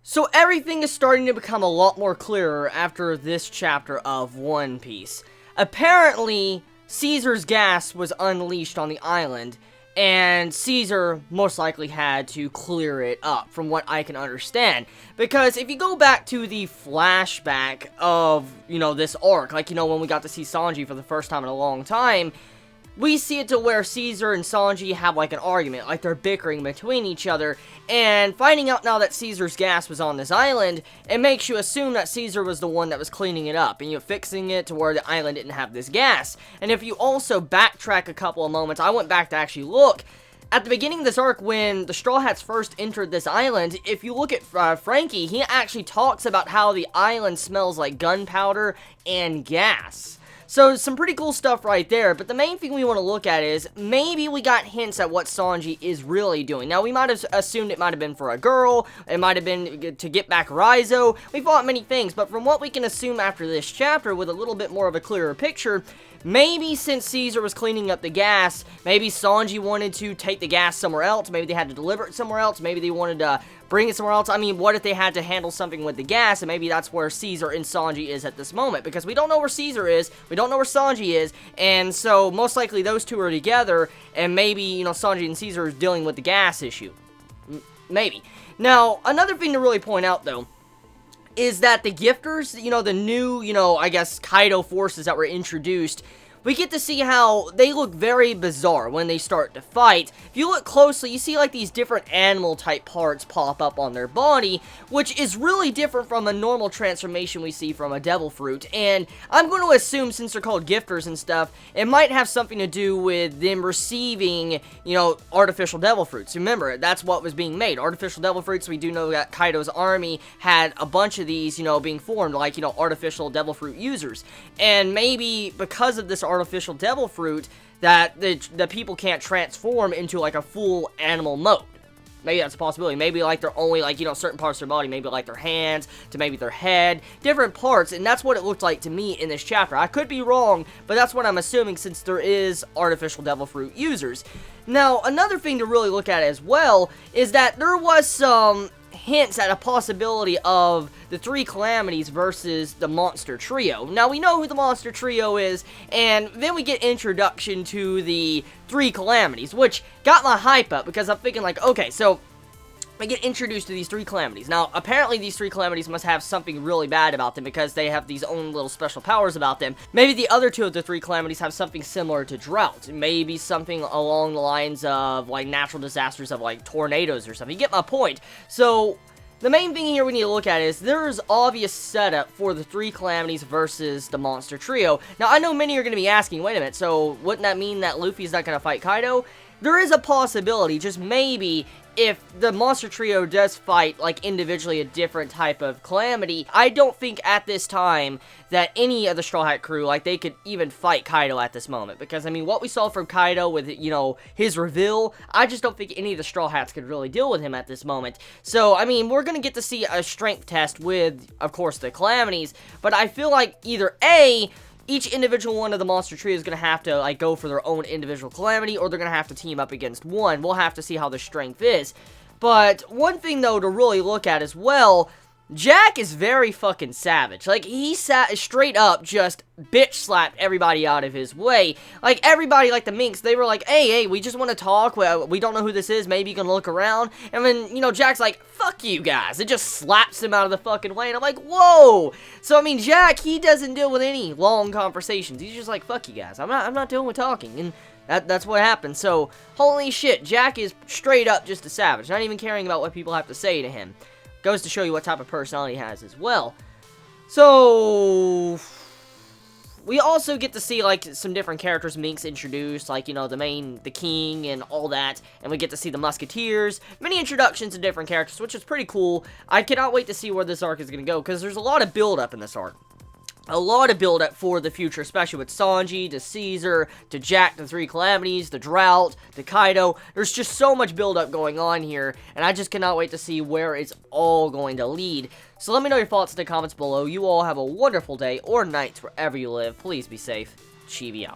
So everything is starting to become a lot more clearer after this chapter of One Piece. Apparently, Caesar's gas was unleashed on the island, and Caesar most likely had to clear it up, from what I can understand. Because if you go back to the flashback of, this arc, when we got to see Sanji for the first time in a long time, we see it to where Caesar and Sanji have, an argument, they're bickering between each other, and finding out now that Caesar's gas was on this island, it makes you assume that Caesar was the one that was cleaning it up, and, fixing it to where the island didn't have this gas. And if you also backtrack a couple of moments, I went back to actually look, at the beginning of this arc, when the Straw Hats first entered this island, if you look at Frankie, he actually talks about how the island smells like gunpowder and gas. So, some pretty cool stuff right there, but the main thing we want to look at is, maybe we got hints at what Sanji is really doing. Now, we might have assumed it might have been for a girl, it might have been to get back Raizo, we thought many things, but from what we can assume after this chapter, with a little bit more of a clearer picture, maybe since Caesar was cleaning up the gas, maybe Sanji wanted to take the gas somewhere else, maybe they had to deliver it somewhere else, maybe they wanted to bring it somewhere else. I mean, what if they had to handle something with the gas, and maybe that's where Caesar and Sanji is at this moment, because we don't know where Caesar is, we don't know where Sanji is, and so most likely those two are together, and maybe, Sanji and Caesar is dealing with the gas issue. Maybe. Now, another thing to really point out, though, is that the gifters, the new, I guess, Kaido forces that were introduced, we get to see how they look very bizarre when they start to fight. If you look closely, you see these different animal-type parts pop up on their body, which is really different from a normal transformation we see from a devil fruit. And I'm going to assume, since they're called gifters and stuff, it might have something to do with them receiving, artificial devil fruits. Remember, that's what was being made. Artificial devil fruits, we do know that Kaido's army had a bunch of these, being formed, artificial devil fruit users. And maybe because of this artificial devil fruit, that the people can't transform into a full animal mode. Maybe that's a possibility. Maybe they're only certain parts of their body, maybe their hands to maybe their head, different parts, and that's what it looked like to me in this chapter. I could be wrong, but that's what I'm assuming, since there is artificial devil fruit users. Now, another thing to really look at as well is that there was some hints at a possibility of the Three Calamities versus the Monster Trio. Now, we know who the Monster Trio is, and then we get introduction to the Three Calamities, which got my hype up, because I'm thinking okay, so I get introduced to these Three Calamities. Now, apparently these Three Calamities must have something really bad about them, because they have these own little special powers about them. Maybe the other two of the Three Calamities have something similar to drought. Maybe something along the lines of, natural disasters of, tornadoes or something. You get my point. So, the main thing here we need to look at is, there's obvious setup for the Three Calamities versus the Monster Trio. Now, I know many are going to be asking, wait a minute, so wouldn't that mean that Luffy's not going to fight Kaido? There is a possibility, just maybe, if the Monster Trio does fight, individually a different type of calamity, I don't think at this time that any of the Straw Hat crew, they could even fight Kaido at this moment. Because, I mean, what we saw from Kaido with, his reveal, I just don't think any of the Straw Hats could really deal with him at this moment. So, I mean, we're gonna get to see a strength test with, of course, the Calamities, but I feel like either A, each individual one of the Monster Trio is going to have to, go for their own individual calamity, or they're going to have to team up against one. We'll have to see how their strength is. But one thing, though, to really look at as well, Jack is very fucking savage. He straight up just bitch slapped everybody out of his way. Everybody, the minks, they were hey, we just want to talk, we don't know who this is, maybe you can look around, and then, Jack's fuck you guys, it just slaps him out of the fucking way, and I'm whoa! So, I mean, Jack, he doesn't deal with any long conversations, he's just fuck you guys, I'm not dealing with talking, and that's what happened. So, holy shit, Jack is straight up just a savage, not even caring about what people have to say to him. Goes to show you what type of personality he has as well. So, we also get to see, some different characters Minks introduced, the king and all that, and we get to see the Musketeers, many introductions of different characters, which is pretty cool. I cannot wait to see where this arc is going to go, because there's a lot of build-up in this arc. A lot of build-up for the future, especially with Sanji, to Caesar, to Jack, the Three Calamities, the Drought, to Kaido. There's just so much build-up going on here, and I just cannot wait to see where it's all going to lead. So let me know your thoughts in the comments below. You all have a wonderful day or night wherever you live. Please be safe. Chibi out.